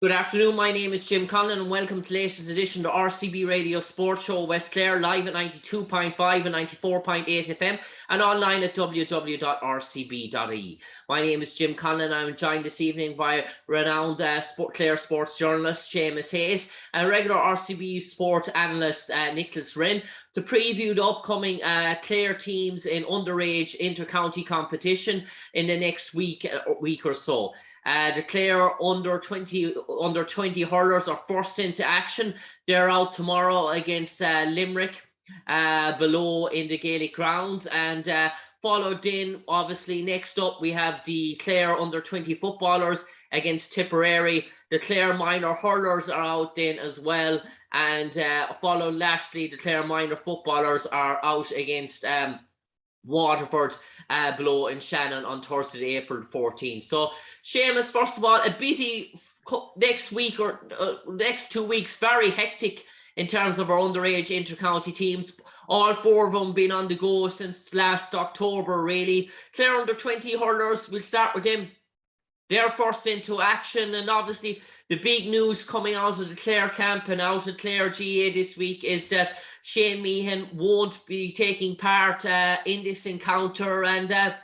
Good afternoon, my name is Jim Conlon and welcome to the latest edition of the Rcb Radio Sports Show West Clare, live at 92.5 and 94.8 FM and online at www.rcb.ie. My name is Jim Conlon. I'm joined this evening by renowned Clare sports journalist Seamus Hayes and regular RCB sport analyst Nicholas Wren to preview the upcoming Clare teams in underage inter-county competition in the next week or so. The Clare under 20 hurlers are forced into action. They're out tomorrow against Limerick below in the Gaelic grounds, and followed in, obviously, next up we have the Clare under 20 footballers against Tipperary. The Clare minor hurlers are out then as well, and followed lastly the Clare minor footballers are out against Waterford below in Shannon on Thursday, April 14th. So, Seamus, first of all, a busy next week or next 2 weeks, very hectic in terms of our underage inter-county teams. All four of them been on the go since last October, really. Clare under 20 hurlers, we'll start with them. They're first into action, and obviously the big news coming out of the Clare camp and out of Clare GA this week is that Shane Meehan won't be taking part in this encounter. And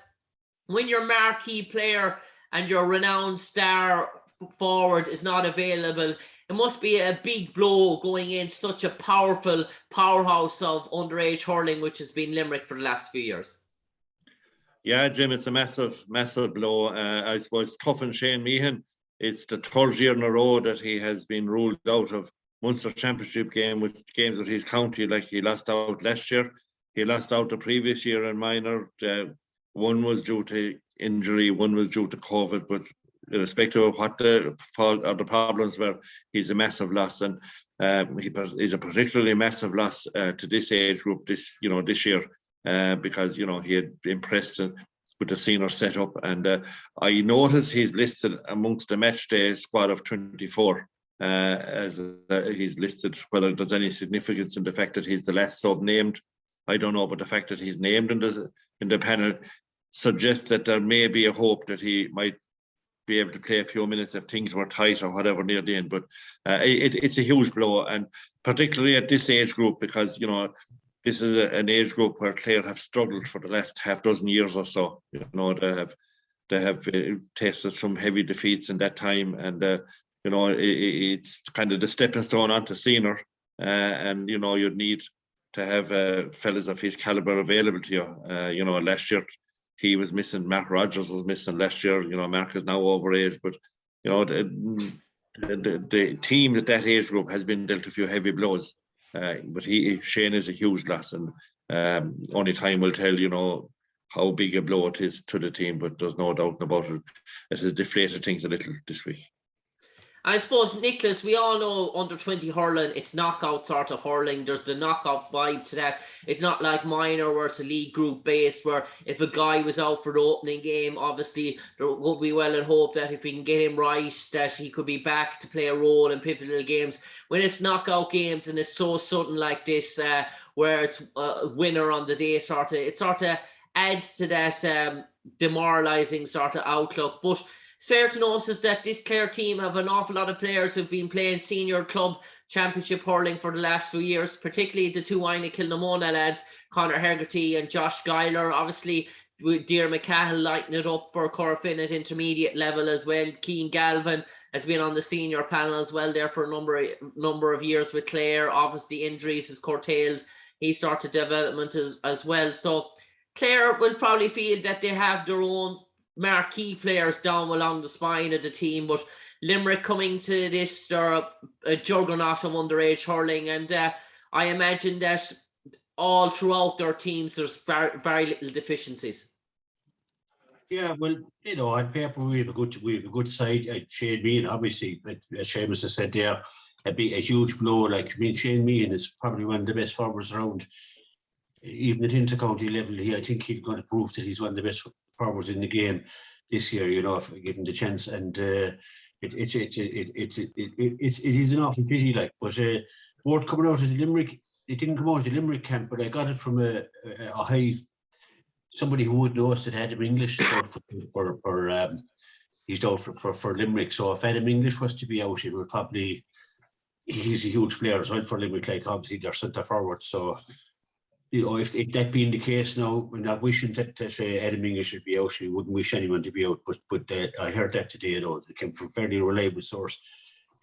when your marquee player and your renowned star forward is not available, it must be a big blow going in such a powerful powerhouse of underage hurling, which has been Limerick for the last few years. Yeah, Jim, it's a massive blow. I suppose tough on Shane Meehan. It's the third year in a row that he has been ruled out of Munster Championship games with his county. Like, he lost out last year. He lost out the previous year in minor. One was due to injury, one was due to COVID, but irrespective of what the fault or the problems were, he's a massive loss, and he's a particularly massive loss to this age group this year, because he had impressed with the senior setup, and I noticed he's listed amongst the match day squad of 24. As he's listed. Whether there's any significance in the fact that he's the last sub named, I don't know, but the fact that he's named in the panel suggests that there may be a hope that he might be able to play a few minutes if things were tight or whatever near the end. But it's a huge blow, and particularly at this age group, because this is an age group where Clare have struggled for the last half dozen years or so. They have tasted some heavy defeats in that time, and it's kind of the stepping stone onto senior, and you'd need to have fellas of his caliber available to you. Last year he was missing. Mark Rogers was missing last year. Mark is now over age, but the team at that age group has been dealt a few heavy blows. But Shane is a huge loss, and only time will tell. How big a blow it is to the team, but there's no doubt about it. It has deflated things a little this week. I suppose, Nicholas, we all know under 20 hurling, it's knockout sort of hurling. There's the knockout vibe to that. It's not like minor where it's a league group based, where if a guy was out for the opening game, obviously there would be well and hope that if we can get him right, that he could be back to play a role in pivotal games. When it's knockout games and it's so sudden like this, where it's a winner on the day, it sort of adds to that demoralising sort of outlook. But it's fair to notice that this Clare team have an awful lot of players who've been playing senior club championship hurling for the last few years, particularly the two Aina Kilnamona lads, Conor Hegarty and Josh Geiler. Obviously, with Dear McCahill lighting it up for Corfin at intermediate level as well. Keane Galvin has been on the senior panel as well there for a number of years with Clare. Obviously, injuries has curtailed his sort of development as well. So Clare will probably feel that they have their own marquee players down along the spine of the team, but Limerick coming to this, they're a juggernaut of underage hurling, and I imagine that all throughout their teams there's very, very little deficiencies. Yeah, well, on paper we have a good side. Shane Meehan, obviously, like Seamus has said there, a huge blow. Like, Shane Meehan is probably one of the best forwards around, even at inter-county level. I think he's going to prove that he's one of the best forwards in the game this year. If given the chance, and it is an awful pity. Like, but word coming out of the Limerick, it didn't come out of the Limerick camp, but I got it from a high somebody who would know us that had him English for he's out for Limerick. So if Adam English was to be out, it would probably, he's a huge player as well for Limerick, like obviously they're centre forward. So, you know, if that being the case now, we're not wishing that Adam English should be out. We wouldn't wish anyone to be out, but I heard that today, you know, it came from a fairly reliable source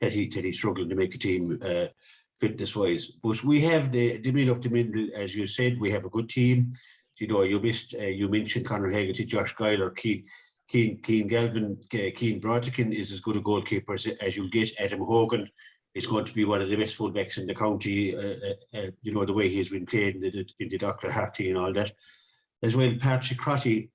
that he's struggling to make the team fitness wise. But we have the middle up the middle, as you said, we have a good team. You know, you mentioned Conor Haggerty, Josh Guyler, Keane Galvin, Keane Broderick is as good a goalkeeper as you'll get. Adam Hogan is going to be one of the best fullbacks in the county. You know, the way he's been played in the Dr. Harty and all that. As well, Patrick Crotty,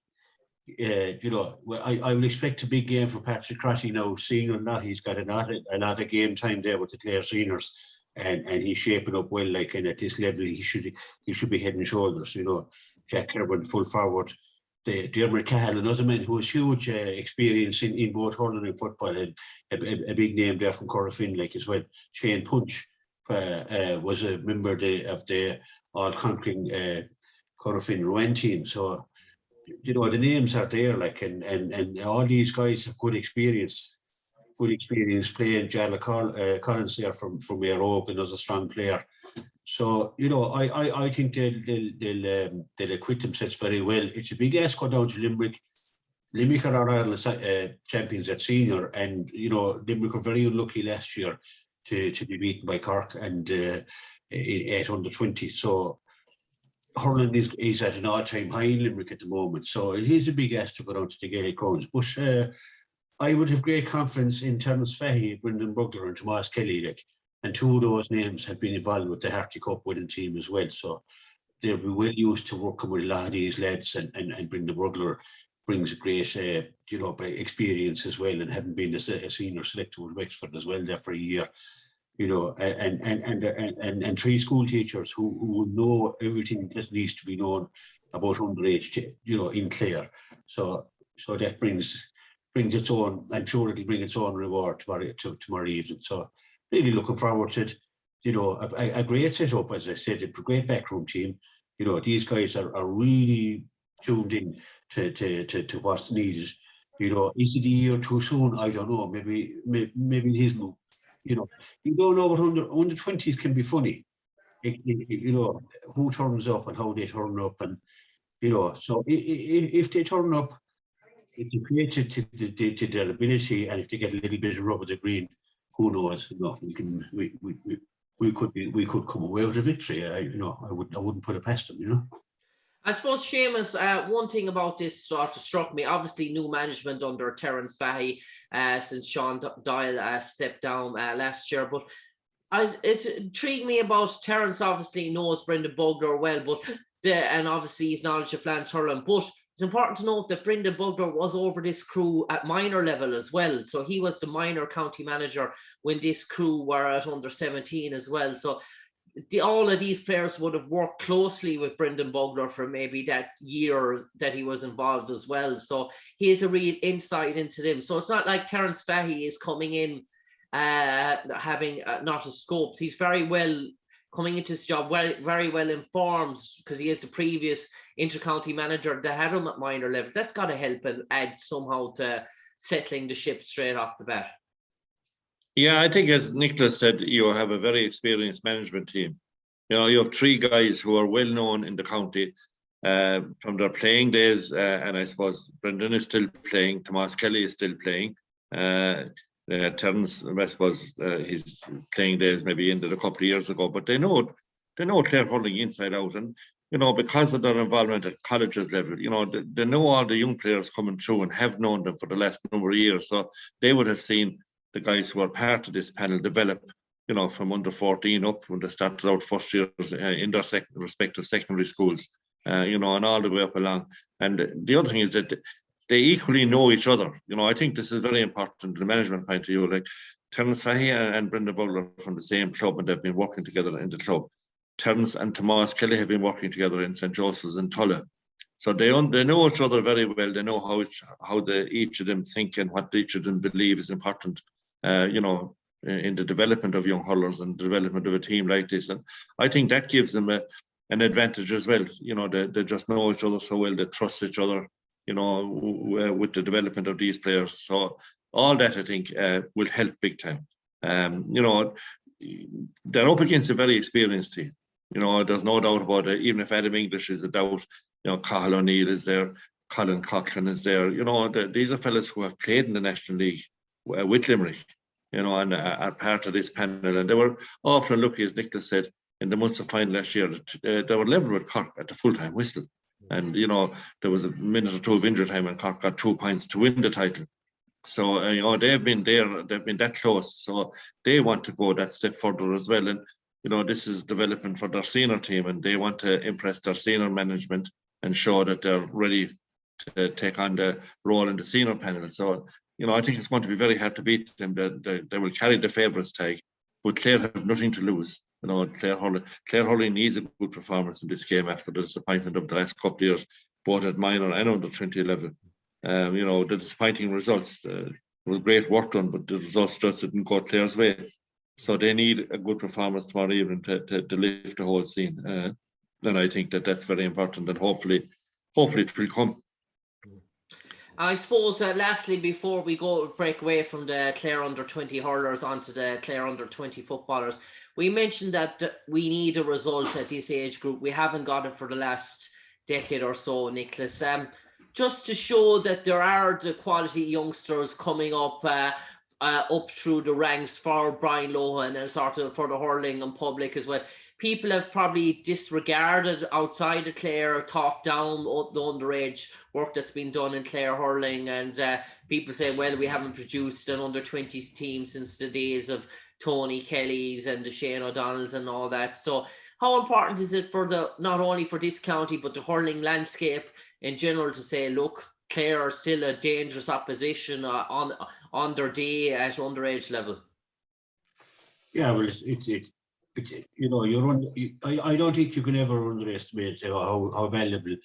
you know, I will expect a big game for Patrick Crotty now, seeing or not, he's got another game time there with the Clare seniors, and he's shaping up well, like, and at this level he should be head and shoulders, you know. Jack Kerwin, full forward. Dermot Cahill, another man who has huge experience in both hurling and football, and a big name there from Corofin, like as well. Shane Punch was a member of the all-conquering Corofin Rowan team. So, you know, the names are there, like, and all these guys have good experience playing. Jarlath Collins there from Mayor Oak, another strong player. So, you know, I think they'll acquit themselves very well. It's a big ask going down to Limerick. Limerick are our Ireland champions at senior, and, you know, Limerick were very unlucky last year to be beaten by Cork and at under 20. So hurling is at an all-time high in Limerick at the moment. So it is a big ask to go down to the Gaelic Grounds. But I would have great confidence in Terence Fahey, Brendan Bugler and Tomas Kelly, like. And two of those names have been involved with the Harty Cup winning team as well. So they'll be well used to working with a lot of these lads, and Brendan Bugler brings a great, you know, experience as well, and having been a senior selector with Wexford as well there for a year, you know, and three school teachers who will know everything that needs to be known about underage, you know, in Clare. So that brings its own, I'm sure it'll bring its own reward tomorrow evening. So really looking forward to it. You know, a great setup, as I said, a great backroom team. You know, these guys are really tuned in to what's needed. You know, is it a year too soon? I don't know. Maybe his move. You know, you don't know what under 20s can be funny. You know, who turns up and how they turn up, and, you know, so if they turn up, it's equated to their ability, and if they get a little bit of rub of the green, who knows? You know, we could come away with a victory. I wouldn't put it past them. You know. I suppose, Seamus, one thing about this sort of struck me. Obviously, new management under Terence Fahey since Sean Doyle stepped down last year. But it intrigued me about Terence. Obviously knows Brendan Bugler well, and obviously his knowledge of Lance hurling. But it's important to note that Brendan Bugler was over this crew at minor level as well. So he was the minor county manager when this crew were at under 17 as well. So all of these players would have worked closely with Brendan Bugler for maybe that year that he was involved as well. So he has a real insight into them. So it's not like Terence Fahey is coming in having not a scope. He's very well coming into his job, very well informed, because he is the previous inter-county manager that had him at minor level. That's got to help and add somehow to settling the ship straight off the bat. Yeah, I think, as Nicholas said, you have a very experienced management team. You know, you have three guys who are well known in the county from their playing days, and I suppose Brendan is still playing, Tomas Kelly is still playing. Terence, I suppose his playing days maybe ended a couple of years ago, but they know Clare hurling inside out, and, you know, because of their involvement at colleges level, you know, they know all the young players coming through and have known them for the last number of years. So they would have seen the guys who are part of this panel develop, you know, from under 14 up when they started out first years in their respective secondary schools, you know, and all the way up along. And the other thing is that they equally know each other. You know, I think this is very important from the management point of view. Like Terence Fahey and Brendan Bugler from the same club, and they've been working together in the club. Terence and Tomas Kelly have been working together in St. Joseph's in Tulla. So they know each other very well. They know how each of them think and what each of them believe is important, you know, in the development of young hurlers and the development of a team like this. And I think that gives them an advantage as well. You know, they just know each other so well, they trust each other. with the development of these players. So all that, I think, will help big time. They're up against a very experienced team. There's no doubt about it. Even if Adam English is a doubt, Cathal O'Neill is there, Colin Coughlin is there. These are fellas who have played in the National League with Limerick, and are part of this panel. And they were often lucky, as Nicholas said, in the Munster final last year, that they were level with Cork at the full-time whistle. And, there was a minute or two of injury time and Cork got 2 points to win the title. So, they've been there, they've been that close. So they want to go that step further as well. And, this is development for their senior team, and they want to impress their senior management and show that they're ready to take on the role in the senior panel. So, I think it's going to be very hard to beat them. They will carry the favourites tag, but Clare have nothing to lose. Clare hurling needs a good performance in this game after the disappointment of the last couple of years, both at minor and under 20 level. The disappointing results, it was great work done, but the results just didn't go Clare's way. So they need a good performance tomorrow evening to lift the whole scene. And I think that's very important, and hopefully it will come. I suppose, lastly, before we break away from the Clare under 20 hurlers onto the Clare under 20 footballers, we mentioned that we need a result at this age group. We haven't got it for the last decade or so, Nicholas. Just to show that there are the quality youngsters coming up through the ranks for Brian Lohan and sort of for the hurling and public as well. People have probably disregarded outside of Clare, talked down the underage work that's been done in Clare hurling, and people say, well, we haven't produced an under 20s team since the days of Tony Kelly's and the Shane O'Donnell's and all that. So how important is it for not only for this county but the hurling landscape in general to say, look, Clare are still a dangerous opposition on their day at underage level? Yeah, well, I don't think you can ever underestimate how valuable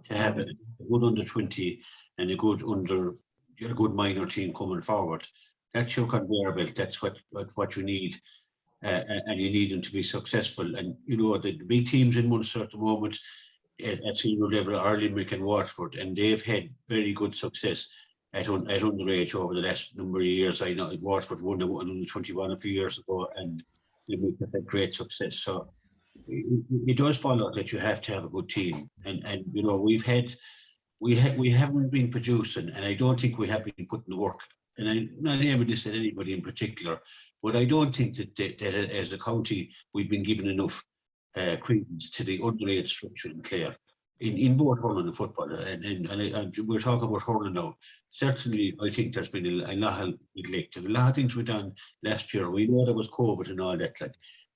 to have a good under 20 and a good minor team coming forward. That's your conveyor belt. That's what you need, and you need them to be successful. And the big teams in Munster at the moment at senior level are Limerick and Waterford, and they've had very good success at underage over the last number of years. I know Waterford won under 21 a few years ago, and Limerick have had great success. So it does follow that you have to have a good team, and we haven't been producing, and I don't think we have been putting the work. And I'm not aiming this at anybody in particular, but I don't think that as a county we've been given enough credence to the underage structure in Clare, in both hurling and football. And we're talking about hurling now. Certainly, I think there's been a lot of neglect. A lot of things were done last year. We know there was COVID and all that.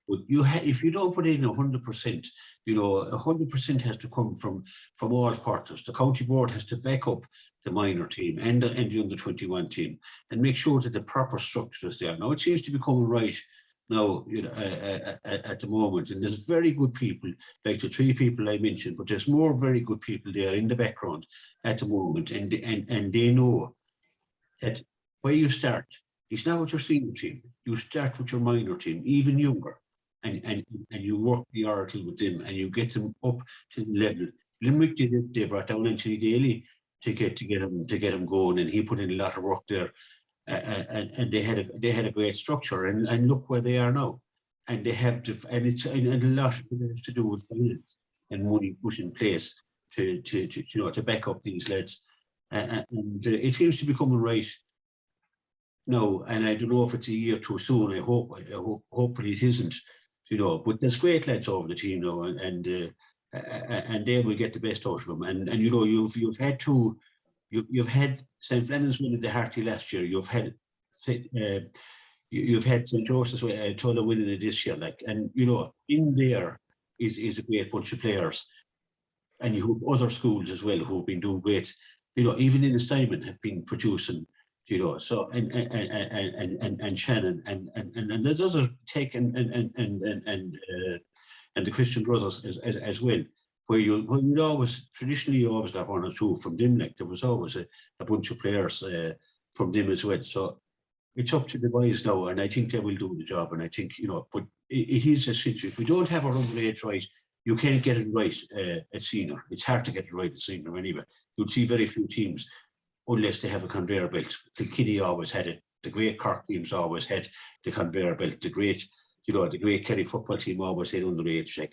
But if you don't put in 100%, 100% has to come from all quarters. The county board has to back up the minor team and the under 21 team and make sure that the proper structure is there. Now it seems to be coming right now, at the moment, and there's very good people like the 3 people I mentioned, but there's more very good people there in the background at the moment, and they know that where you start, it's not with your senior team. You start with your minor team, even younger. And you work the oracle with them, and you get them up to the level. Limerick did it. They brought down Anthony Daly to get him going, and he put in a lot of work there. And they had a great structure, and look where they are now. And they have and a lot of it has to do with finance and money put in place to back up these lads. And it seems to be coming right now. And I don't know if it's a year too soon. I hope hopefully it isn't. But there's great lads over the team now, and they will get the best out of them. And you've had you've had St. Flannan's winning the Harty last year. You've had St. Joseph's Tulla winning it this year. In there is a great bunch of players, and you have other schools as well who've been doing great. Even in Simon have been producing. So and Shannon and there's other take and the Christian brothers as well, where you always traditionally you always got 1 or 2 from them. There was always a bunch of players from them as well. So it's up to the boys now, and I think they will do the job. And I think but it is a situation. If we don't have our underage right, you can't get it right at senior. It's hard to get it right at senior anyway. You'll see very few teams unless they have a conveyor belt. Kilkenny always had it. The great Cork teams always had the conveyor belt. The great Kerry football team always had underage check.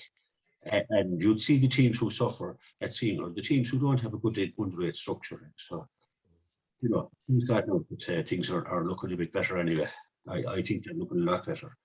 And you'd see the teams who suffer at senior, the teams who don't have a good underage structure. So, God knows things are looking a bit better anyway. I think they're looking a lot better.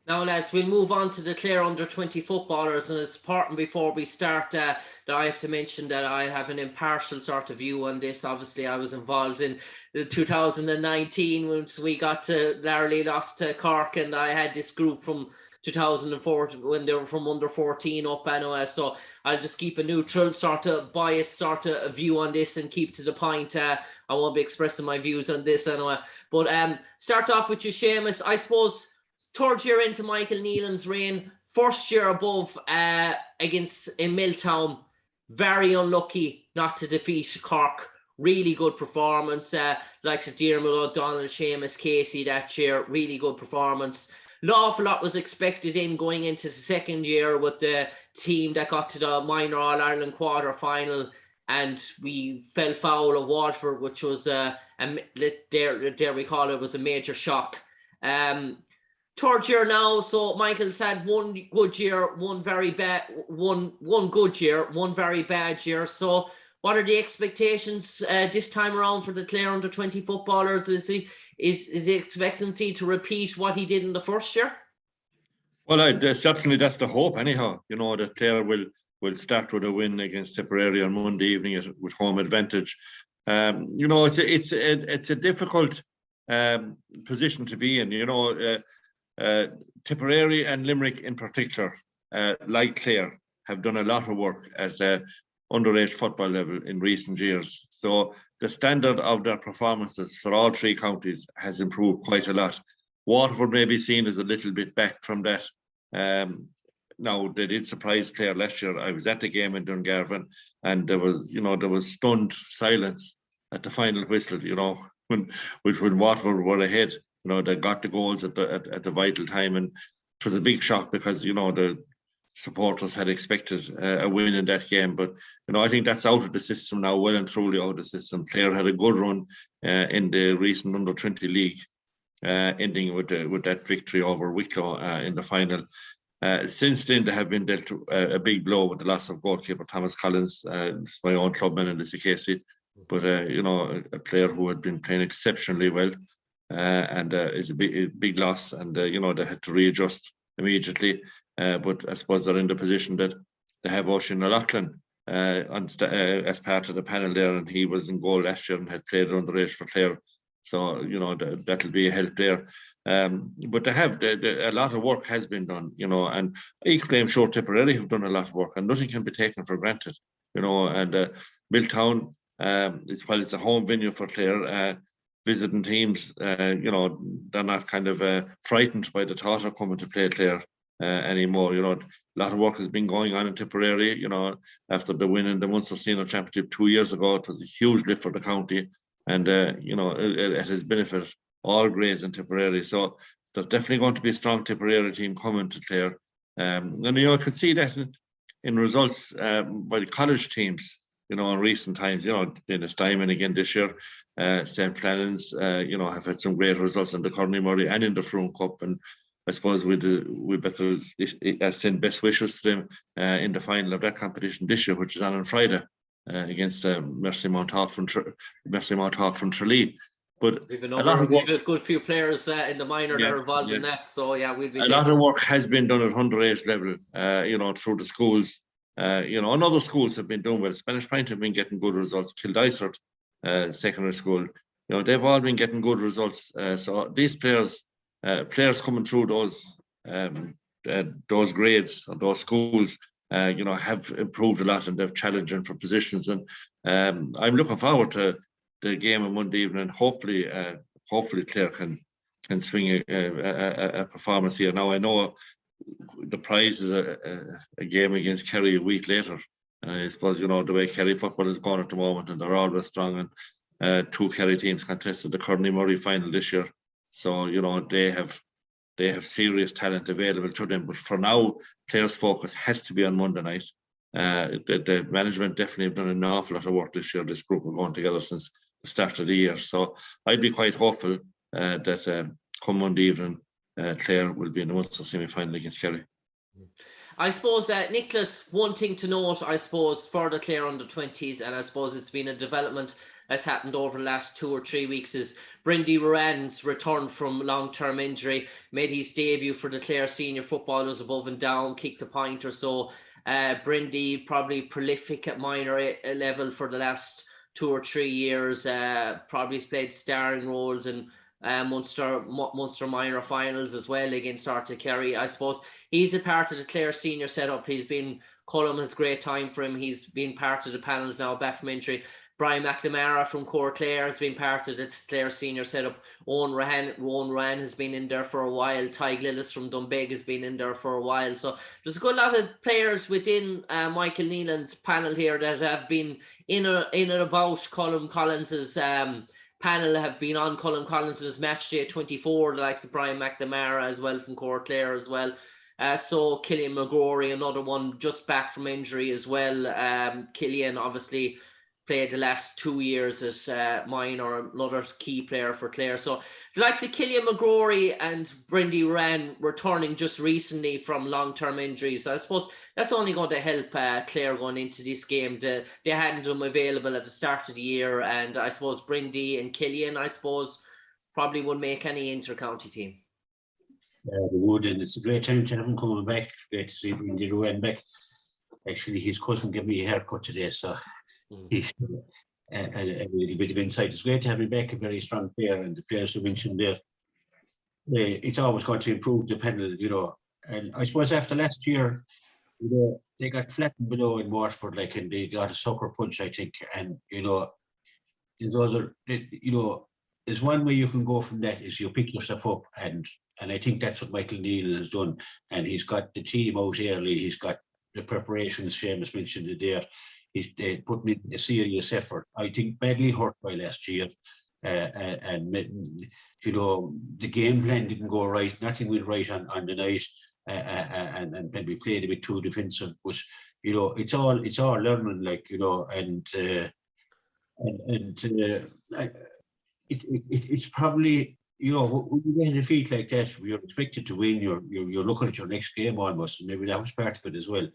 Now, lads, we'll move on to the Clare under-20 footballers, and it's important before we start that I have to mention that I have an impartial sort of view on this. Obviously, I was involved in the 2019 when we got to Larley lost to Cork, and I had this group from 2004 when they were from under 14 up anyway. So I'll just keep a neutral sort of biased sort of view on this and keep to the point. I won't be expressing my views on this anyway. But start off with you, Seamus. I suppose third year into Michael Nealon's reign, first year above against in Milltown, very unlucky not to defeat Cork. Really good performance, like Diarmuid O'Donnell, Seamus Casey that year. Really good performance. An awful lot was expected in going into the second year with the team that got to the minor All-Ireland quarter-final, and we fell foul of Waterford, which was dare we call it, was a major shock. Third year now, so Michael's had one good year, one very bad, one good year, one very bad year. So what are the expectations this time around for the Clare under-20 footballers? Is the expectancy to repeat what he did in the first year? Well, certainly that's the hope anyhow, that Clare will start with a win against Tipperary on Monday evening with home advantage. It's a difficult position to be in, Tipperary and Limerick in particular, like Clare, have done a lot of work at underage football level in recent years. So the standard of their performances for all three counties has improved quite a lot. Waterford may be seen as a little bit back from that. Now, they did surprise Clare last year. I was at the game in Dungarvan, and there was stunned silence at the final whistle, when Waterford were ahead. They got the goals at the vital time, and it was a big shock because the supporters had expected a win in that game. But I think that's out of the system now, well and truly out of the system. Clare had a good run in the recent under-20 league, ending with that victory over Wicklow in the final. Since then, they have been dealt a big blow with the loss of goalkeeper Thomas Collins, my own clubman in the Casey, but a player who had been playing exceptionally well. And is a big loss, and they had to readjust immediately. But I suppose they're in the position that they have Oisin O'Loughlin as part of the panel there, and he was in goal last year and had played underage for Clare. So that'll be a help there. But they have a lot of work has been done, and equally I'm sure Tipperary have done a lot of work, and nothing can be taken for granted, And Milltown, while it's a home venue for Clare. Visiting teams, they're not kind of frightened by the thought of coming to play Clare anymore. A lot of work has been going on in Tipperary. After the win in the Munster Senior Championship 2 years ago, it was a huge lift for the county, and it has benefited all grades in Tipperary. So there's definitely going to be a strong Tipperary team coming to Clare, and I could see that in results by the college teams. In recent times, Dennis Diamond again this year, St. Flannan's, have had some great results in the Corny Murray and in the Froome Cup. And I suppose we better send best wishes to them in the final of that competition this year, which is on Friday against Mercy Mount Hawk from Tralee. But we've a good few players in the minor that are involved in that. So we'll be. A lot of work has been done at underage level, through the schools. And other schools have been doing well. Spanish Point have been getting good results. Kildysart secondary school, they've all been getting good results. So these players coming through those grades or those schools, have improved a lot, and they're challenging for positions. And I'm looking forward to the game on Monday evening. Hopefully Clare can swing a performance here. Now I know the prize is a game against Kerry a week later. I suppose the way Kerry football is going at the moment, and they're always strong. And two Kerry teams contested the Corny Murray final this year, so they have they have serious talent available to them. But for now, Clare's focus has to be on Monday night. The management definitely have done an awful lot of work this year. This group have gone together since the start of the year. So I'd be quite hopeful that come Monday evening, Clare will be in the Munster semi-final against Kerry. I suppose, Nicholas, one thing to note, I suppose, for the Clare under-20s, and I suppose it's been a development that's happened over the last 2 or 3 weeks, is Brindy Moran's return from long-term injury, made his debut for the Clare senior footballers above and down, kicked a point or so. Brindy probably prolific at minor level for the last 2 or 3 years, probably played starring roles in Munster minor finals as well against Arta Kerry. I suppose he's a part of the Clare senior setup. He's been, Cullum has great time for him. He's been part of the panels now, back from injury. Brian McNamara from Clare has been part of the Clare senior setup. Owen Rohan has been in there for a while. Ty Lillis from Dunbeg has been in there for a while. So there's a good lot of players within Michael Neelan's panel here that have been in and about Colm Collins's panel, have been on Colm Collins's match day 24, the likes of Brian McNamara as well from Clare as well. So Killian McGrory, another one just back from injury as well. Killian obviously played the last 2 years as minor, another key player for Clare. So the likes of Killian McGrory and Brindy Moran returning just recently from long-term injuries. So I suppose that's only going to help Clare going into this game. They hadn't them available at the start of the year, and I suppose Brindy and Killian, I suppose, probably would make any inter-county team. They would, and it's a great time to have him coming back. It's great to see Brindy Moran back. Actually, his cousin gave me a haircut today, so he's a little bit of insight. It's great to have him back, a very strong player, and the players who mentioned there, it's always going to improve the panel, you know. And I suppose after last year, you know, they got flattened below in Waterford, like, and they got a sucker punch, I think. And, you know, those are, you know, there's one way you can go from that is you pick yourself up, and I think that's what Michael Neal has done. And he's got the team out early, he's got the preparations, Seamus mentioned it there. He's putting in a serious effort. I think badly hurt by last year. And you know, the game plan didn't go right. Nothing went right on the night. And when we played a bit too defensive, was, you know, it's all learning, like, you know, and it's probably, you know, when you get a defeat like that, you're expected to win. You're looking at your next game almost, and maybe that was part of it as well.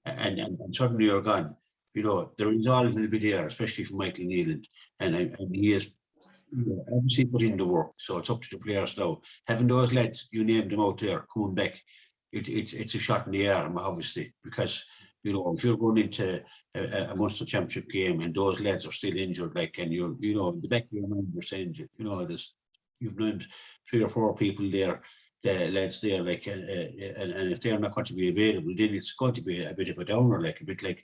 And suddenly you're gone. You know, the resolve will be there, especially from Michael Neal, and he has, you know, obviously put in the work. So it's up to the players now. Having those lads, you named them out there, coming back, it's a shot in the arm, obviously, because, you know, if you're going into a Munster Championship game and those lads are still injured, like, and you know, in the back of your mind, you're saying, you know, you've named 3 or 4 people there, the lads there, like, and if they're not going to be available, then it's going to be a bit of a downer, like, a bit like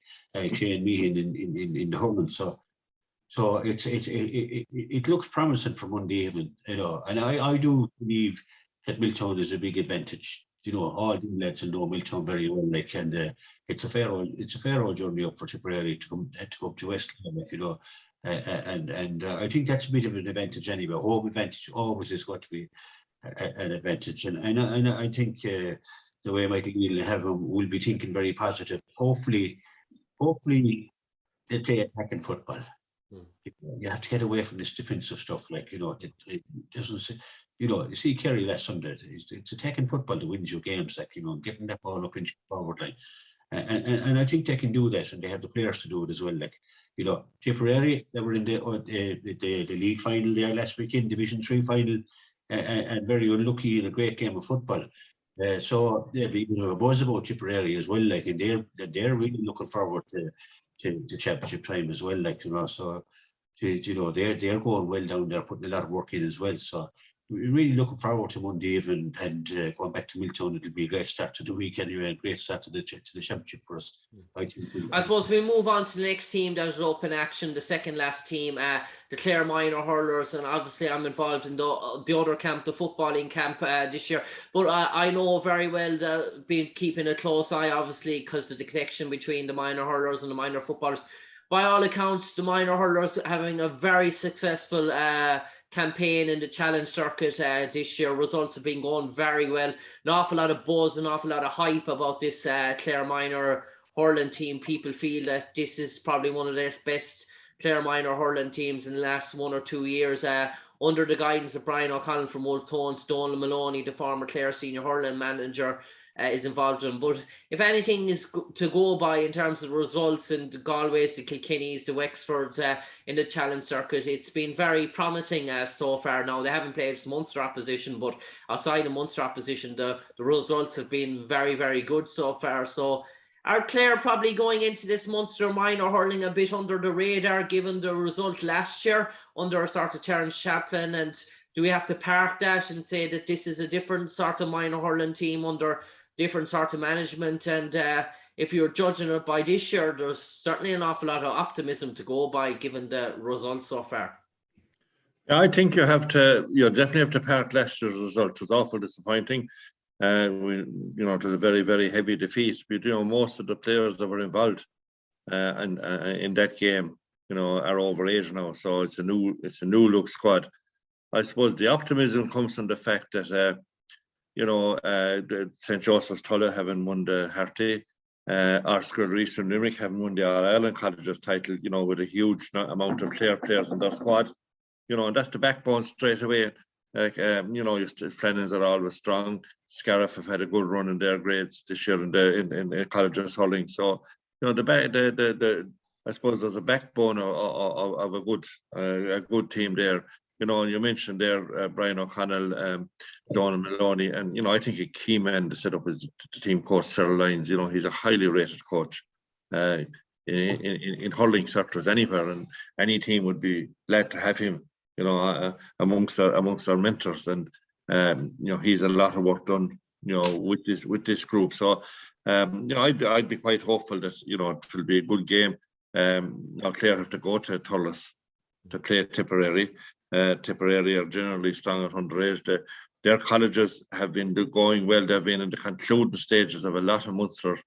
Shane Meehan in the hurling. So it looks promising for Monday evening, you know, and I do believe that Milltown is a big advantage. You know, all the lads know Milltown very well, like, and it's a fair old journey up for Tipperary to come up to West Clare, like, you know, and I think that's a bit of an advantage anyway. Home advantage always is going to be an advantage, and I think the way Michael Neal have him will be thinking very positive. Hopefully they play attacking football. You have to get away from this defensive stuff, like, you know, it doesn't, you know, you see Kerry last Sunday, it's attacking football that wins you games, like, you know, getting that ball up in forward line. And I think they can do that, and they have the players to do it as well. Like, you know, Tipperary, they were in the league final there last weekend, Division 3 final, and very unlucky in a great game of football. So they'll be a buzz about Tipperary as well, like, and they're really looking forward to championship time as well, like, you know. So you know, they're going well down there, putting a lot of work in as well. So we're really looking forward to Monday evening and going back to Milltown. It'll be a great start to the week anyway, a great start to the championship for us. I suppose we move on to the next team that is up in action, the second last team, the Clare minor hurlers, and obviously I'm involved in the other camp, the footballing camp this year. But I know very well that been keeping a close eye, obviously, because of the connection between the minor hurlers and the minor footballers. By all accounts, the minor hurlers having a very successful campaign in the challenge circuit this year. Results have been going very well. An awful lot of buzz, an awful lot of hype about this Clare minor hurling team. People feel that this is probably one of the best Clare minor hurling teams in the last 1 or 2 years. Under the guidance of Brian O'Connell from Wolf Tones, Donald Maloney, the former Clare senior hurling manager, is involved in. But if anything is to go by in terms of results in the Galways, the Kilkennys, the Wexfords in the challenge circuit, it's been very promising so far. Now, they haven't played Munster opposition, but outside of Munster opposition, the results have been very, very good so far. So are Clare probably going into this Munster minor hurling a bit under the radar, given the result last year under a sort of Terence Chaplin? And do we have to park that and say that this is a different sort of minor hurling team under different sort of management? And if you're judging it by this year, there's certainly an awful lot of optimism to go by, given the results so far. Yeah, I think you definitely have to park last year's result. It was awful disappointing. To a very, very heavy defeat. But, most of the players that were involved and in that game, are over age now. So it's a new look squad. I suppose the optimism comes from the fact that St. Joseph's Tulla having won the Harty, Oscar Eastern Limerick having won the All-Ireland Colleges title, with a huge amount of Clare players in their squad. And that's the backbone straight away. Like, Flannans are always strong. Scariff have had a good run in their grades this year in colleges hurling. So, I suppose there's a backbone of a good team there. You mentioned there Brian O'Connell, Donald Maloney, and I think a key man to set up is the team coach Cyril Lyons. He's a highly rated coach in hurling circles anywhere, and any team would be glad to have him. Amongst our mentors, and he's a lot of work done, with this group. So, I'd be quite hopeful that it will be a good game. Now Clare have to go to Thurles to play Tipperary. Tipperary are generally strong at underage. Their colleges have been going well. They've been in the concluding stages of a lot of Munster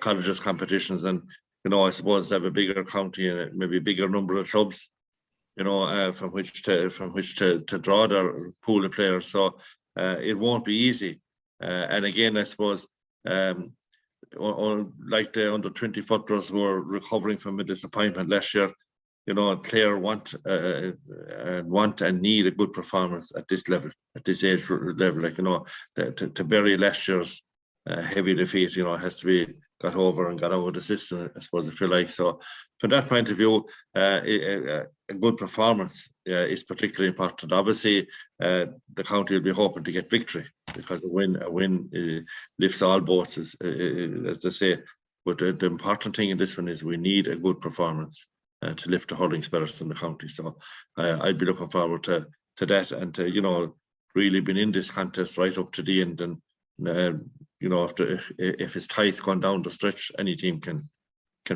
colleges competitions, and I suppose they have a bigger county and maybe a bigger number of clubs. From which to draw their pool of players. So it won't be easy. And again, I suppose, like the under-20 footballers who were recovering from a disappointment last year, Clare want and need a good performance at this level, at this age level. Like, to bury last year's heavy defeat, has to be got over and got out of the system, I suppose, I feel like. So from that point of view, a good performance is particularly important. Obviously, the county will be hoping to get victory, because a win lifts all boats, as they say. But the important thing in this one is we need a good performance to lift the hurling spirits in the county. So I'd be looking forward to that, and to really been in this contest right up to the end. And if it's tight going down the stretch, any team can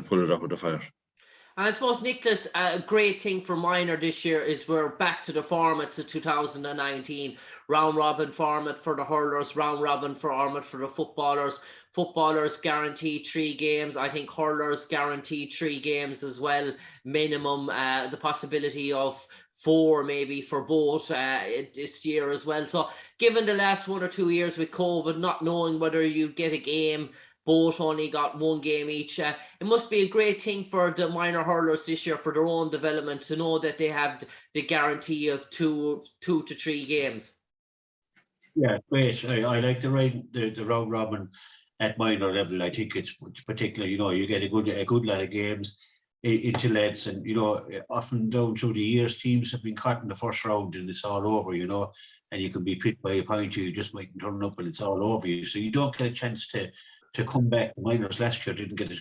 pull it up with the fire. And I suppose, Nicholas, a great thing for minor this year is we're back to the formats of 2019. Round robin format for the hurlers, round robin format for the footballers. Footballers guarantee 3 games. I think hurlers guarantee 3 games as well, minimum. The possibility of 4 maybe for both this year as well. So given the last 1 or 2 years with COVID, not knowing whether you get a game, both only got 1 game each, it must be a great thing for the minor hurlers this year for their own development to know that they have the guarantee of 2 to 3 games. Yeah, great. I like the round robin at minor level. I think it's particularly, you get a good lot of games into lads, and often down through the years teams have been caught in the first round and it's all over, and you can be picked by a point, you just might turn up and it's all over you, so you don't get a chance to come back. The minors last year didn't get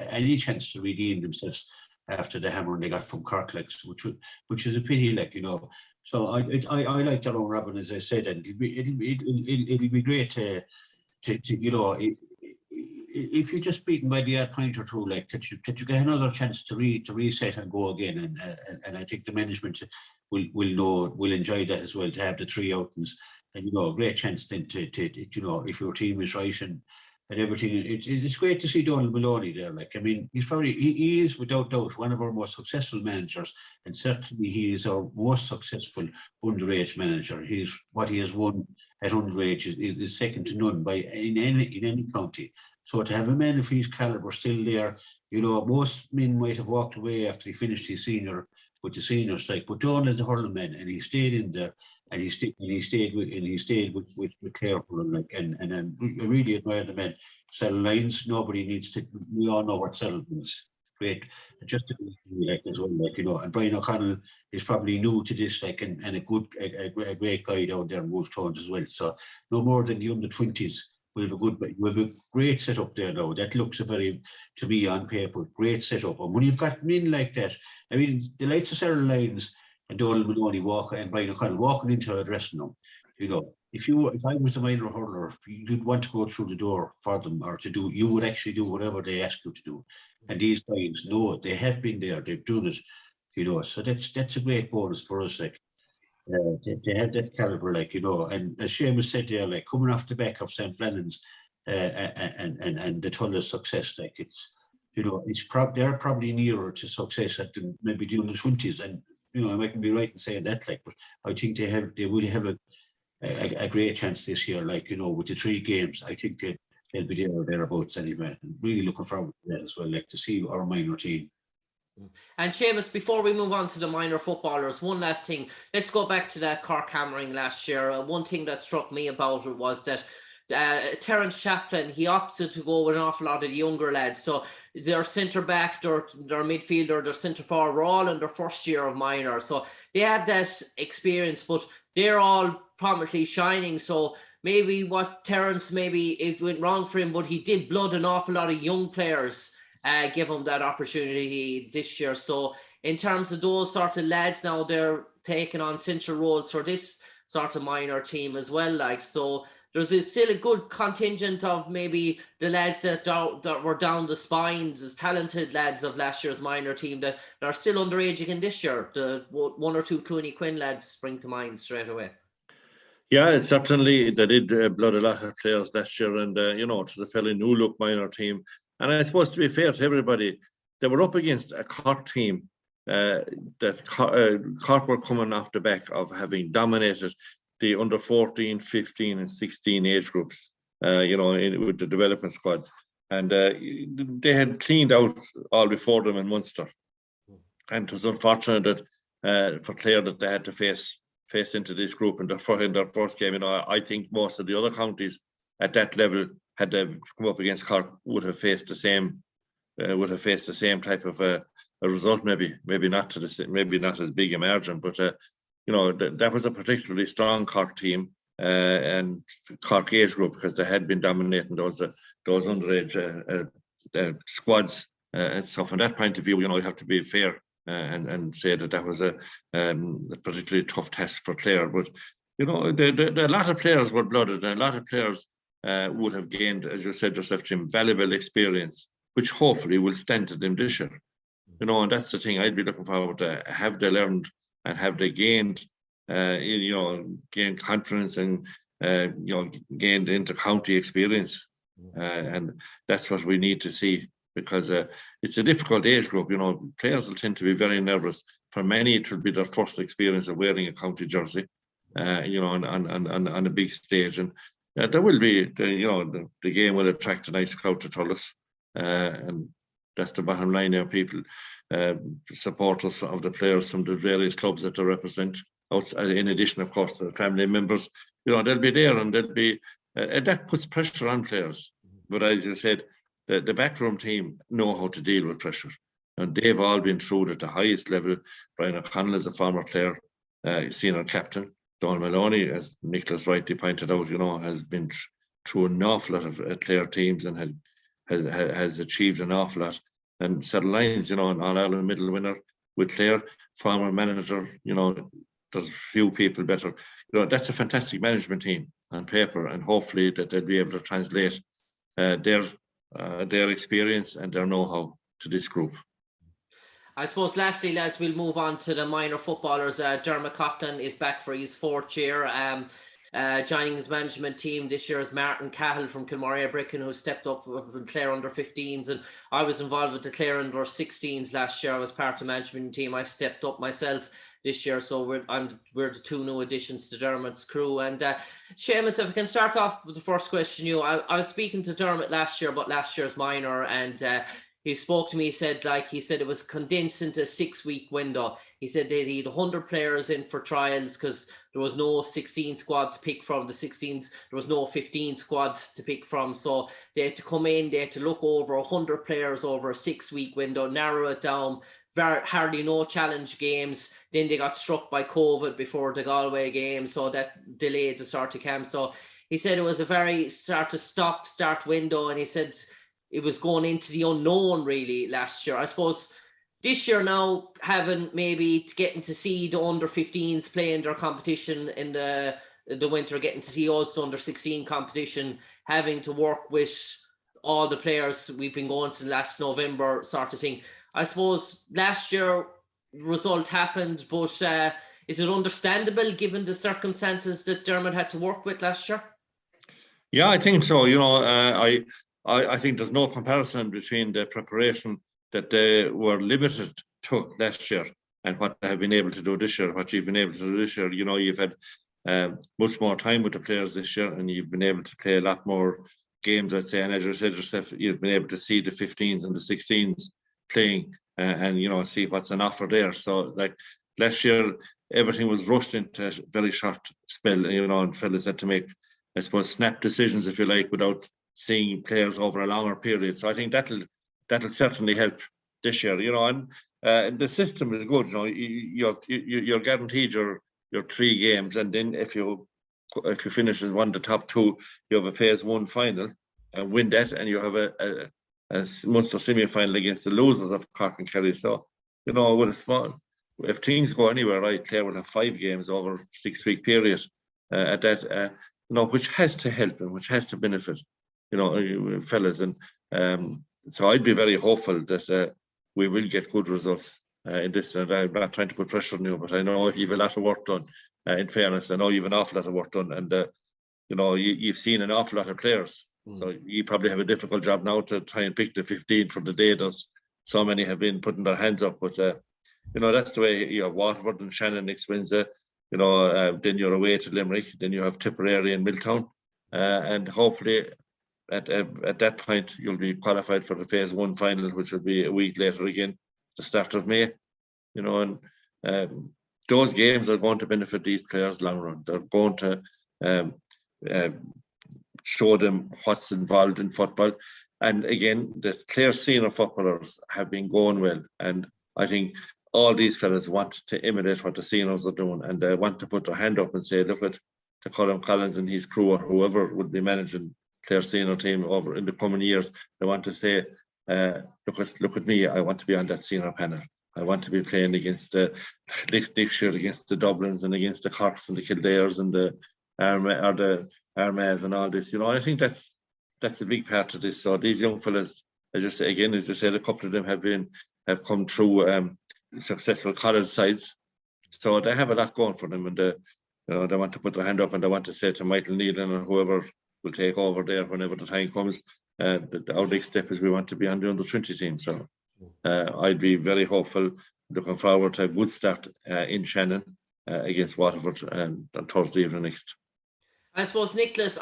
any chance to redeem themselves after the hammering they got from Cork, which is a pity, so I like the round robin, as I said, and it'll be great to if you're just beaten by the odd point or two, that you get another chance to reset and go again, and I think the management will enjoy that as well, to have the 3 outings, and a great chance then to if your team is right and everything. It's great to see Donald Maloney there. Like, I mean, he is without doubt one of our most successful managers, and certainly he is our most successful underage manager. What he has won at underage is second to none in any county. So to have a man of his caliber still there, you know, most men might have walked away after he finished his senior with the seniors, like, but Donald is a hurling man, and he stayed in there, and he stayed with Clare hurling, like, and I really admire the man. Settle lines, nobody needs to. We all know what settle is. Great, just like as well, like, you know. And Brian O'Connell is probably new to this, like, and a great guy down there in Wolf Tones as well. So no more than the under-20s. We have a great setup there now. That looks to me on paper, great setup. And when you've got men like that, I mean, the likes of Sarah Lyons and Donald Maloney and Brian O'Connell walking into a dressing room, you know, if I was the minor hurler, you'd want to go through the door for them, or you would actually do whatever they ask you to do. And these guys know it. They have been there. They've done it, you know. So that's a great bonus for us, like. They have that caliber, like, you know, and as Seamus said there, like, coming off the back of St. Flannan's and the Tulla's success, like, it's, you know, they're probably nearer to success at maybe the under-20s, and, you know, I mightn't be right in saying that, like, but I think they will have a great chance this year, like, you know, with the 3 games. I think they'll be there or thereabouts anyway. I'm really looking forward to that as well, like, to see our minor team. And Seamus, before we move on to the minor footballers, one last thing. Let's go back to that Cork hammering last year. One thing that struck me about it was that Terence Chaplin, he opted to go with an awful lot of the younger lads. So their centre-back, their midfielder, their centre-forward were all in their first year of minor. So they had that experience, but they're all prominently shining. So maybe maybe it went wrong for him, but he did blood an awful lot of young players. Give them that opportunity this year. So in terms of those sort of lads now, they're taking on central roles for this sort of minor team as well. Like, so there's still a good contingent of maybe the lads that were down the spine, those talented lads of last year's minor team that are still underage again this year. The 1 or 2 Clooney Quinn lads spring to mind straight away. Yeah, certainly they did blood a lot of players last year, and you know, to the fairly new look minor team. And I suppose, to be fair to everybody, they were up against a Cork team that Cork were coming off the back of having dominated the under 14, 15 and 16 age groups, you know, with the development squads. And they had cleaned out all before them in Munster. And it was unfortunate that for Clare that they had to face into this group in their first game. You know, I think most of the other counties at that level, had they come up against Cork, would have faced the same type of a result. Maybe not as big a margin, but you know, that was a particularly strong Cork team and Cork age group, because they had been dominating those underage squads. And so from that point of view, you know, you have to be fair and say that was a particularly tough test for Clare. But you know, a lot of players were blooded, and a lot of players would have gained, as you said yourself, Jim, valuable experience, which hopefully will stand to them this year. You know, and that's the thing I'd be looking forward to. Have they learned and have they gained, you know, gained confidence and, you know, gained inter-county experience? And that's what we need to see, because it's a difficult age group. You know, players will tend to be very nervous. For many, it will be their first experience of wearing a county jersey, you know, on a big stage. And there will be, you know, the game will attract a nice crowd to Thurles, and that's the bottom line now. People, supporters of the players from the various clubs that they represent, outside, in addition, of course, to the family members, you know, they'll be there, and they'll be, that puts pressure on players. But as you said, the backroom team know how to deal with pressure, and they've all been through it at the highest level. Brian O'Connell is a former Clare senior captain. Donald Maloney, as Nicholas rightly pointed out, you know, has been through an awful lot of Clare teams and has achieved an awful lot. And Settle Lyons, you know, an All-Ireland medal winner with Clare, former manager, you know, there's few people better. You know, that's a fantastic management team on paper, and hopefully that they'll be able to translate their experience and their know-how to this group. I suppose lastly, lads, we'll move on to the minor footballers. Dermot Coughlin is back for his 4th year. Joining his management team this year is Martin Cahill from Kilmorey Bricken, who stepped up from Clare under 15s, and I was involved with the Clare under 16s last year. I was part of the management team. I've stepped up myself this year, so we're the two new additions to Dermot's crew. And Seamus, if I can start off with the first question, I was speaking to Dermot last year about last year's minor, and he spoke to me. He said it was condensed into a 6-week window. He said they had 100 players in for trials because there was no 16 squad to pick from. The 16s, there was no 15 squads to pick from, so they had to come in. They had to look over 100 players over a 6-week window, narrow it down. Hardly no challenge games. Then they got struck by COVID before the Galway game, so that delayed the start of camp. So he said it was a very start window, and he said it was going into the unknown really last year. I suppose this year now, getting to see the under 15s playing their competition in the winter, getting to see us the under 16 competition, having to work with all the players we've been going since last November sort of thing. I suppose last year result happened, but is it understandable given the circumstances that Dermot had to work with last year? Yeah, I think so. I think there's no comparison between the preparation that they were limited to last year and what they have been able to do this year, what you've been able to do this year. You've had much more time with the players this year, and you've been able to play a lot more games, I'd say. And as you said yourself, you've been able to see the 15s and the 16s playing and see what's an offer there. So like last year, everything was rushed into a very short spell, and fellas had to make, I suppose, snap decisions, if you like, without seeing players over a longer period. So I think that'll certainly help this year, and the system is good. You're guaranteed your 3 games, and then if you finish as one of the top 2, you have a phase 1 final and win that, and you have a Munster semi-final against the losers of Cork and Kerry. So, with a small, if things go anywhere right, Clare will have 5 games over a 6-week period at that, which has to help and which has to benefit, fellas. And so I'd be very hopeful that we will get good results in this. And I'm not trying to put pressure on you, but I know you've a lot of work done. In fairness, I know you've an awful lot of work done, and you've seen an awful lot of players. So you probably have a difficult job now to try and pick the 15 from the day. There's so many have been putting their hands up, but that's the way. You have Waterford and Shannon next Wednesday. Then you're away to Limerick. Then you have Tipperary and Milltown, and hopefully at that point you'll be qualified for the phase 1 final, which will be a week later again, the start of May. And those games are going to benefit these players long run. They're going to show them what's involved in football. And again, the Clare senior footballers have been going well, and I think all these fellas want to imitate what the seniors are doing, and they want to put their hand up and say, look at the Colin Collins and his crew, or whoever would be managing Clare senior team over in the coming years. They want to say, look at me, I want to be on that senior panel. I want to be playing against next year against the Dublins and against the Corks and the Kildares and the Armaghs and all this. I think that's a big part of this. So these young fellas, as I said, a couple of them have come through successful college sides, so they have a lot going for them, and they want to put their hand up, and they want to say to Michael Needham or whoever will take over there whenever the time comes, that our next step is we want to be on the under 20 team. So I'd be very hopeful, looking forward to a good start in Shannon against Waterford on Thursday evening next. I suppose, Nicholas,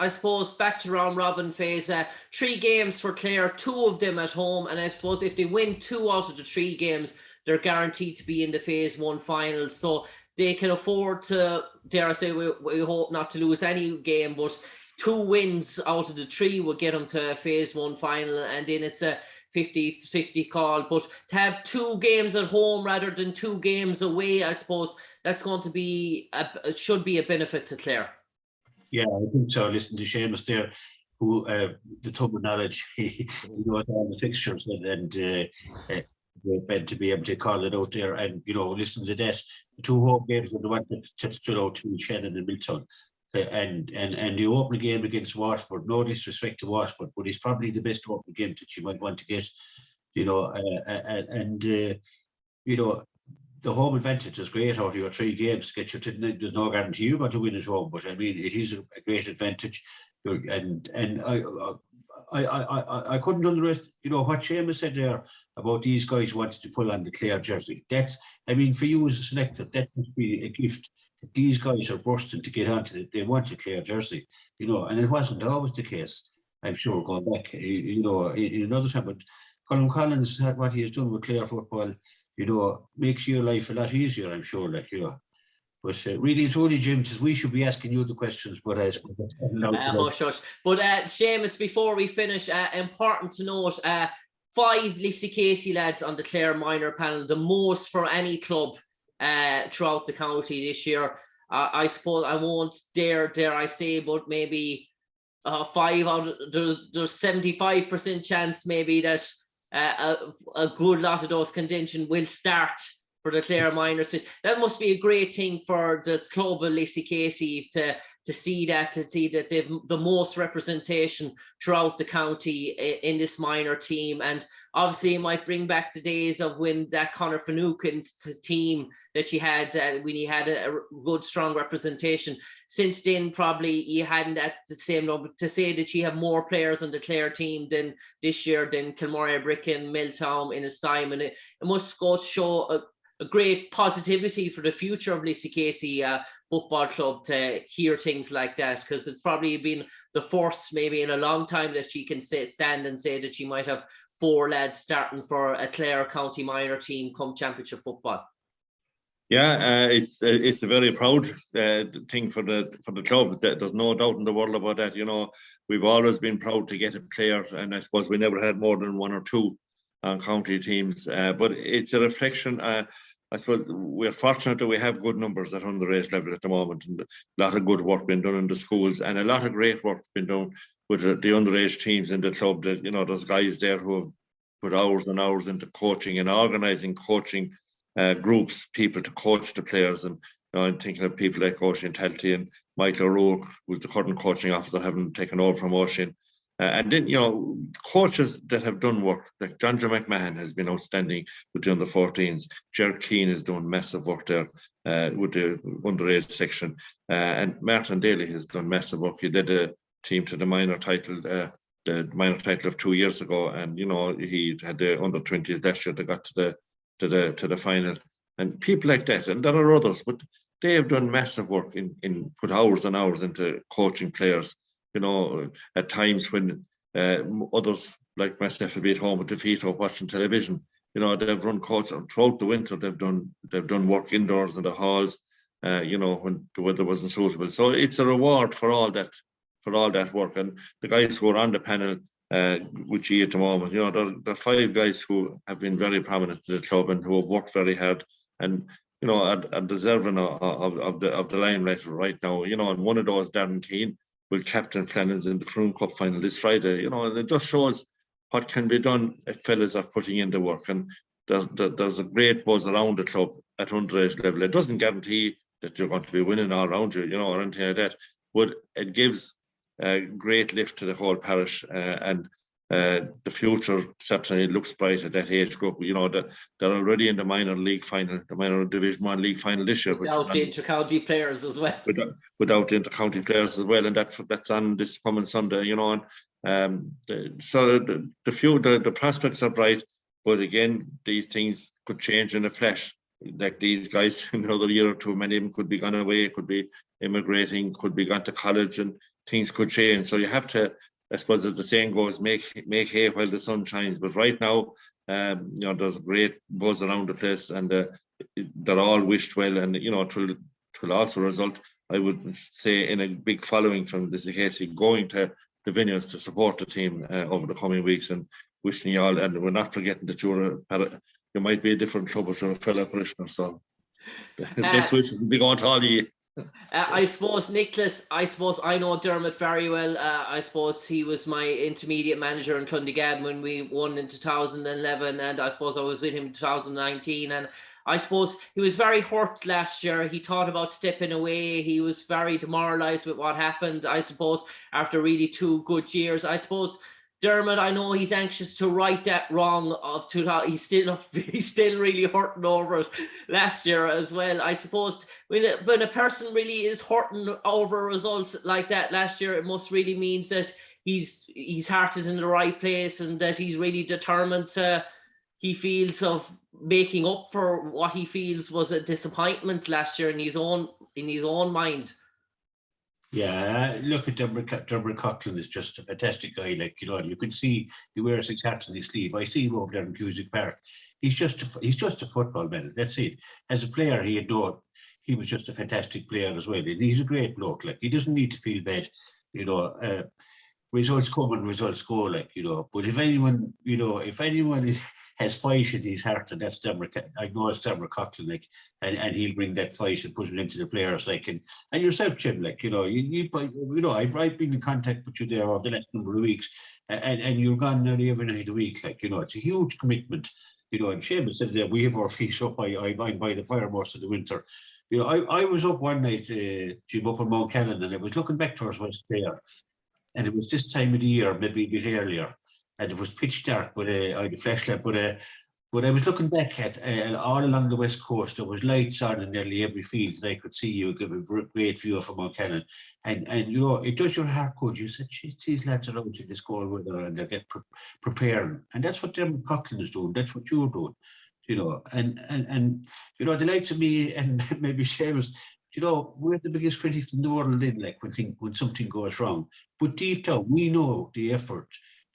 back to round robin phase, 3 games for Clare, 2 of them at home, and I suppose if they win 2 out of the 3 games, they're guaranteed to be in the phase 1 final. So they can afford to, dare I say, we hope not to lose any game, but 2 wins out of the 3 will get them to phase 1 final, and then it's a 50-50 call. But to have 2 games at home rather than 2 games away, I suppose that's going to be should be a benefit to Clare. Yeah, I think so. Listen to Seamus there, who the tub of knowledge, he knows all the fixtures and to be able to call it out there. And listen to that, the 2 home games that they want to throw out to Shannon and Milltown, and the opening game against Waterford. No disrespect to Waterford, but it's probably the best opening game that you might want to get. the home advantage is great out of your 3 games. Get you to, there's no guarantee you're going to win at home, but I mean, it is a great advantage. And I couldn't underestimate, what Seamus said there about these guys wanting to pull on the Clare jersey. I mean, for you as a selector, that must be a gift. These guys are bursting to get onto it. They want a Clare jersey, and it wasn't always the case. I'm sure going back, in another time, but Colin Collins had what he has done with Clare football, makes your life a lot easier, I'm sure, But really, it's only, Jim, we should be asking you the questions, but I suppose hush, hush. But Seamus, before we finish, important to note, 5 Lissy Casey lads on the Clare minor panel, the most for any club throughout the county this year. I suppose I won't dare I say, but maybe 5 out of, there's 75% chance maybe that a good lot of those contingent will start for the Clare minors. That must be a great thing for the club of Lissy Casey to see that they've the most representation throughout the county in this minor team. And obviously it might bring back the days of when that Conor Finucane's team that you had, when he had a good strong representation. Since then, probably you hadn't at the same number. To say that you have more players on the Clare team than this year than Kilmore, Bricken, Milltown in his time, and it must go to show a great positivity for the future of Lissy Casey Football Club to hear things like that, because it's probably been the first maybe in a long time that she can stand and say that she might have 4 lads starting for a Clare County minor team come championship football. Yeah, it's a very proud thing for the club. There's no doubt in the world about that. We've always been proud to get a player, and I suppose we never had more than 1 or 2 on county teams. But it's a reflection. I suppose we're fortunate that we have good numbers at underage level at the moment, and a lot of good work being done in the schools, and a lot of great work being done with the underage teams in the club. That there's guys there who have put hours and hours into coaching and organising coaching groups, people to coach the players. And I'm thinking of people like Oisin Talty and Michael O'Rourke, who's the current coaching officer, having taken over from Oisin. And then, coaches that have done work, like John McMahon has been outstanding with the under-14s. Ger Keane is doing massive work there with the underage section. And Martin Daly has done massive work. He did a team to the minor title of 2 years ago. And, he had the under-20s last year that got to the final. And people like that, and there are others, but they have done massive work in put hours and hours into coaching players. At times when others like myself will be at home with the feet up watching television, they've run coach throughout the winter. They've done work indoors in the halls, when the weather wasn't suitable. So it's a reward for all that work. And the guys who are on the panel with you at the moment, there are 5 guys who have been very prominent to the club and who have worked very hard and are deserving of the limelight right now. And one of those, Darren Keane, will captain Flannans in the Crown Cup final this Friday. And it just shows what can be done if fellas are putting in the work. And there's a great buzz around the club at underage level. It doesn't guarantee that you're going to be winning all around you, or anything like that. But it gives a great lift to the whole parish, and the future certainly looks bright at that age group. That they're already in the minor league final, the minor Division 1 league final this year. Without the inter-county players as well. Without the inter-county players as well, and that's on this coming Sunday. So the prospects are bright, but again, these things could change in a flash. Like these guys, in another year or 2, many of them could be gone away, could be immigrating, could be gone to college, and things could change. So you have to, I suppose, as the saying goes, make hay while the sun shines. But right now, there's a great buzz around the place, and they're all wished well. And it will also result, I would say, in a big following from the Casey going to the vineyards to support the team over the coming weeks. And wishing you all, and we're not forgetting that you might be a different club, but you're a fellow parishioner. So best wishes will be going to all of you. I suppose, Nicholas, I know Dermot very well. I suppose he was my intermediate manager in Clondigad when we won in 2011, and I suppose I was with him in 2019. And I suppose he was very hurt last year. He thought about stepping away. He was very demoralised with what happened, I suppose, after really 2 good years. I suppose Dermot, I know he's anxious to right that wrong of 2000. He's still really hurting over it last year as well. I suppose when a person really is hurting over results like that last year, it must really means that his heart is in the right place and that he's really determined to. He feels of making up for what he feels was a disappointment last year in his own mind. Yeah, look at Dermot Coughlin is just a fantastic guy. Like, you know, you can see he wears his heart on his sleeve. I see him over there in Cusick Park. He's just a football man. That's it. As a player, he was just a fantastic player as well. And he's a great bloke. Like, he doesn't need to feel bad. You know, results come and results go. Like, you know, but if anyone has fight in his heart, and that's Dermot. I know it's Dermot Coughlin, like, and he'll bring that fight and put it into the players, like, and yourself, Jim, like, you know, I've been in contact with you there over the last number of weeks, and you're gone nearly every night a week, like, you know, it's a huge commitment, you know. And Seamus said that we have our feet up by the fire most of the winter. You know, I was up one night, Jim, up in Mount Callan, and I was looking back towards West Clare, and it was this time of the year, maybe a bit earlier. And it was pitch dark, but I had a flashlight. But I was looking back at all along the west coast. There was lights on in nearly every field, and I could see you give a great view of Mount Cannon. And you know, it does your heart good. You said, these lads are out in this cold weather and they get preparing, and that's what Dermot Coughlin is doing. That's what you're doing, you know. And you know, the likes of me and maybe Seamus. You know, we're the biggest critics in the world. In like when something goes wrong, but deep down we know the effort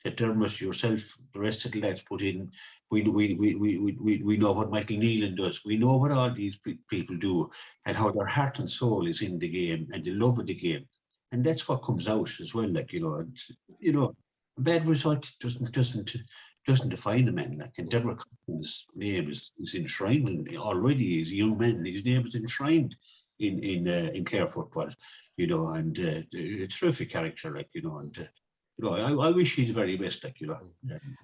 that Dermot, yourself, the rest of the lads put in. We know what Michael Neelan does. We know what all these people do and how their heart and soul is in the game and the love of the game. And that's what comes out as well. Like, you know, and, you know, a bad result doesn't define a man. Like, and Dermot Coughlin's name is enshrined already. He's a young man. His name is enshrined in Clare football, you know, and a terrific character, like, you know, and you know, I wish you the very best, like, you know.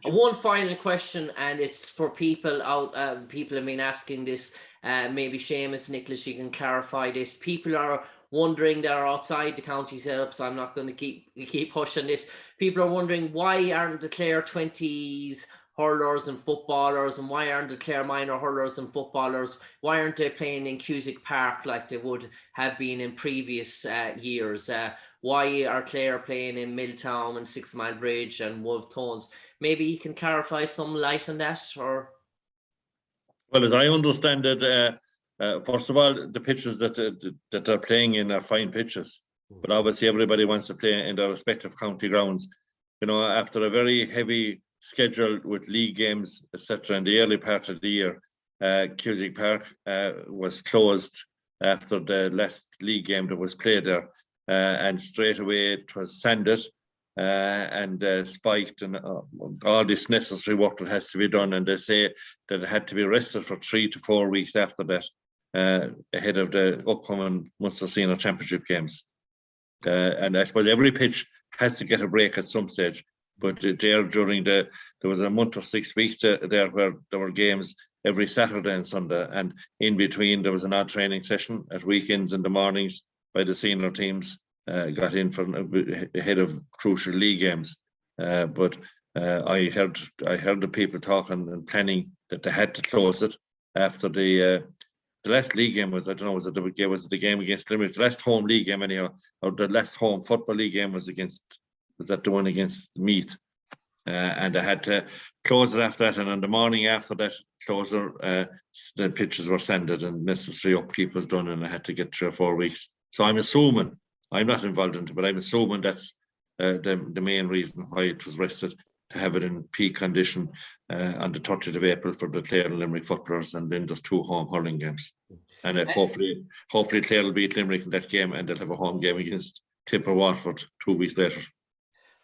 One final question, and it's for people out. People have been asking this. Maybe Seamus, Nicholas, you can clarify this. People are wondering that are outside the county setup, so I'm not going to keep pushing this. People are wondering why aren't the Clare 20s hurlers and footballers, and why aren't the Clare minor hurlers and footballers? Why aren't they playing in Cusick Park like they would have been in previous years? Why are Clare playing in Milltown and 6 Mile Bridge and Wolf Tones? Maybe you can clarify some light on that, or? Well, as I understand it, first of all, the pitches that they're playing in are fine pitches, but obviously everybody wants to play in their respective county grounds. You know, after a very heavy schedule with league games, etc., in the early part of the year, Cusick Park was closed after the last league game that was played there. And straight away it was sanded and spiked, and all this necessary work that has to be done. And they say that it had to be rested for 3 to 4 weeks after that, ahead of the upcoming Munster Senior Championship games. And I suppose every pitch has to get a break at some stage. But there was a month or 6 weeks there where there were games every Saturday and Sunday, and in between there was an odd training session at weekends and the mornings by the senior teams, got in for ahead of crucial league games. But I heard the people talking and planning that they had to close it after the last league game was, I don't know, was it the game against Limerick? The last home league game anyhow, or the last home football league game was that the one against Meath? And they had to close it after that, and on the morning after that closure, the pitches were sanded and necessary upkeep was done, and I had to get 3 or 4 weeks. So I'm assuming, I'm not involved in it, but I'm assuming that's the main reason why it was rested, to have it in peak condition on the 30th of April for the Clare and Limerick footballers, and then there's 2 home hurling games. And hopefully Clare will beat Limerick in that game, and they'll have a home game against Tipper Waterford 2 weeks later.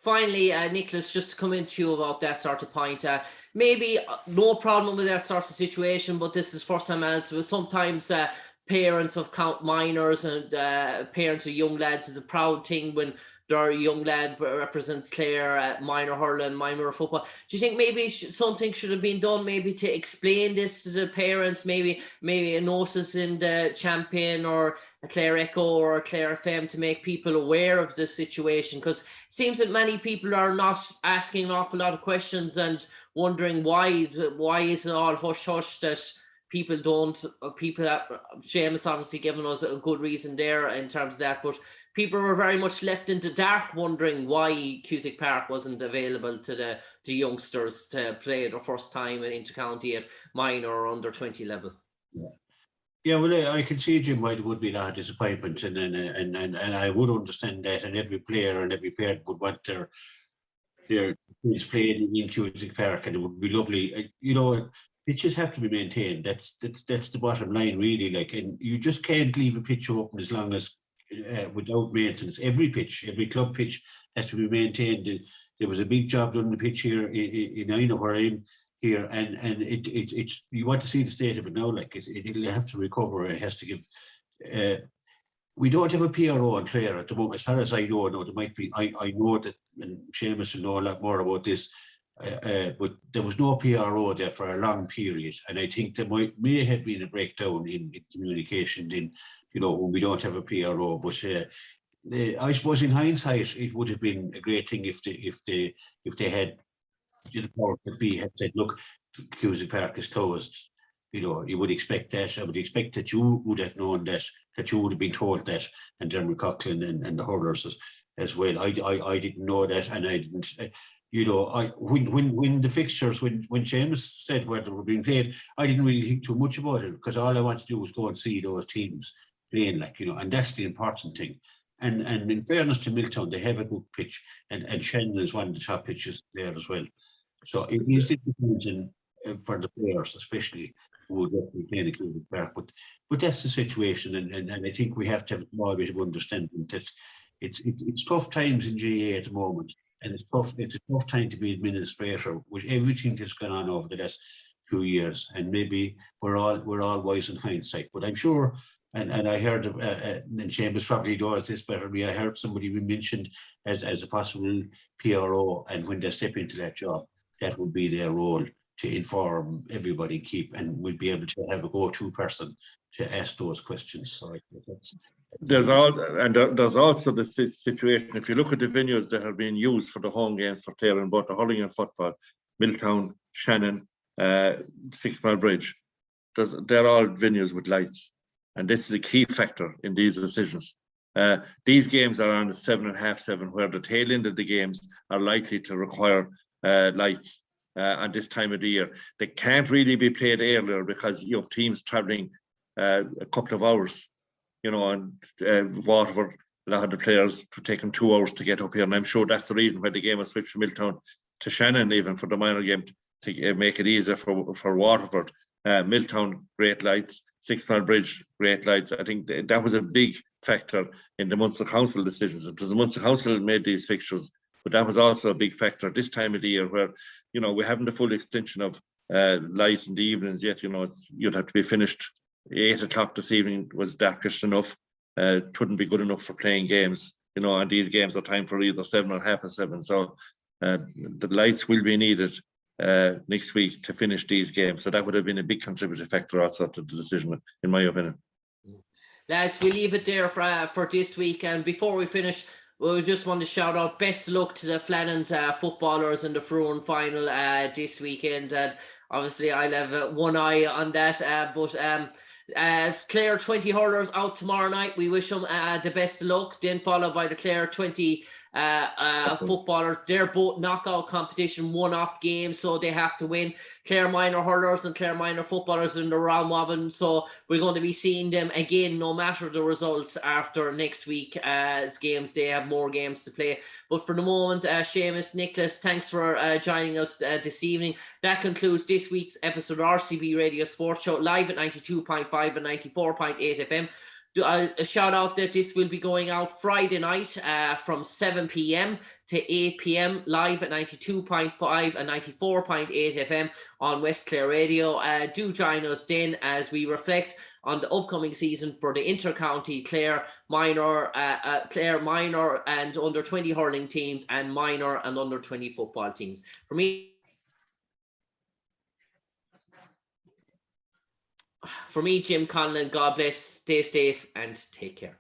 Finally, Nicholas, just to come into you about that sort of point, maybe no problem with that sort of situation, but this is first time as sometimes parents of count minors and parents of young lads is a proud thing when their young lad represents Clare at minor hurling, minor football. Do you think maybe something should have been done maybe to explain this to the parents, maybe a notice in the Champion or a Clare Echo or a Clare FM to make people aware of the situation? Because it seems that many people are not asking an awful lot of questions and wondering why is it all hush hush that people don't, Seamus obviously given us a good reason there in terms of that, but people were very much left in the dark wondering why Cusack Park wasn't available to the youngsters to play their first time in inter-county at minor or under 20 level. Yeah, well, I can see, Jim, why it would be a lot of disappointment, and I would understand that, and every player and every parent would want their kids playing in Cusack Park, and it would be lovely. Pitches have to be maintained. That's the bottom line, really. Like, and you just can't leave a pitch open as long as without maintenance. Every pitch, every club pitch has to be maintained. There was a big job done on the pitch here in Ina where I'm here, and it's you want to see the state of it now. Like it'll have to recover. It has to give. We don't have a PRO in Clare at the moment, as far as I know. No, there might be. I know that, and Seamus will know a lot more about this. But there was no PRO there for a long period, and I think there may have been a breakdown in communication. In when we don't have a PRO, but I suppose in hindsight it would have been a great thing if they had the power to be had said, look, Cusack Park is closed. You would expect that. I would expect that you would have known that you would have been told that, and Dermot Coughlin and the hurlers as well. I didn't know that, and I didn't. When the fixtures, when Seamus said where they were being played, I didn't really think too much about it, because all I wanted to do was go and see those teams playing, and that's the important thing. And in fairness to Milltown, they have a good pitch, and Shannon is one of the top pitches there as well. So it is disappointing for the players, especially who would be playing at Cusack Park. But that's the situation, and I think we have to have a small bit of understanding that it's tough times in GA at the moment. And it's a tough time to be administrator with everything that's gone on over the last 2 years. And maybe we're all wise in hindsight. But I'm sure, and I heard, and Seamus probably knows this better than me, I heard somebody be mentioned as a possible PRO, and when they step into that job, that would be their role, to inform everybody, and we'll be able to have a go-to person to ask those questions. So there's also the situation. If you look at the venues that have been used for the home games for Clare in both the hurling and football, Milltown, Shannon, 6 Mile Bridge, they're all venues with lights, and this is a key factor in these decisions. These games are on the 7:30, 7, where the tail end of the games are likely to require lights at this time of the year. They can't really be played earlier because you have teams travelling a couple of hours. And Waterford, a lot of the players to take them 2 hours to get up here, and I'm sure that's the reason why the game was switched from Milltown to Shannon, even for the minor game, to make it easier for Waterford. Milltown, great lights. 6 Mile Bridge, great lights. I think that was a big factor in the Munster Council decisions. It was the Munster Council that made these fixtures, but that was also a big factor this time of the year, where we haven't the full extension of light in the evenings yet. You'd have to be finished 8 o'clock this evening was darkish enough. Couldn't be good enough for playing games, and these games are timed for either 7 or 7:30. So the lights will be needed next week to finish these games. So that would have been a big contributing factor also to the decision, in my opinion. Lads, we leave it there for this week. And before we finish, we just want to shout out best of luck to the Flannans footballers in the Fruin final this weekend. And obviously, I'll have one eye on that. But Clare 20 hurlers out tomorrow night. We wish them the best of luck. Then followed by the Clare 20 footballers. They're both knockout competition, one-off games, so they have to win. Clare minor hurlers and Clare minor footballers in the round robin, so we're going to be seeing them again no matter the results after next week as games. They have more games to play. But for the moment, Seamus, Nicholas, thanks for joining us this evening. That concludes this week's episode of RCB Radio Sports Show, live at 92.5 and 94.8 FM. A shout out that this will be going out Friday night from 7 p.m. to 8 p.m. live at 92.5 and 94.8 FM on West Clare Radio. Do join us then as we reflect on the upcoming season for the inter-county Clare minor and under 20 hurling teams and minor and under 20 football teams. For me, Jim Conlon, God bless, stay safe and take care.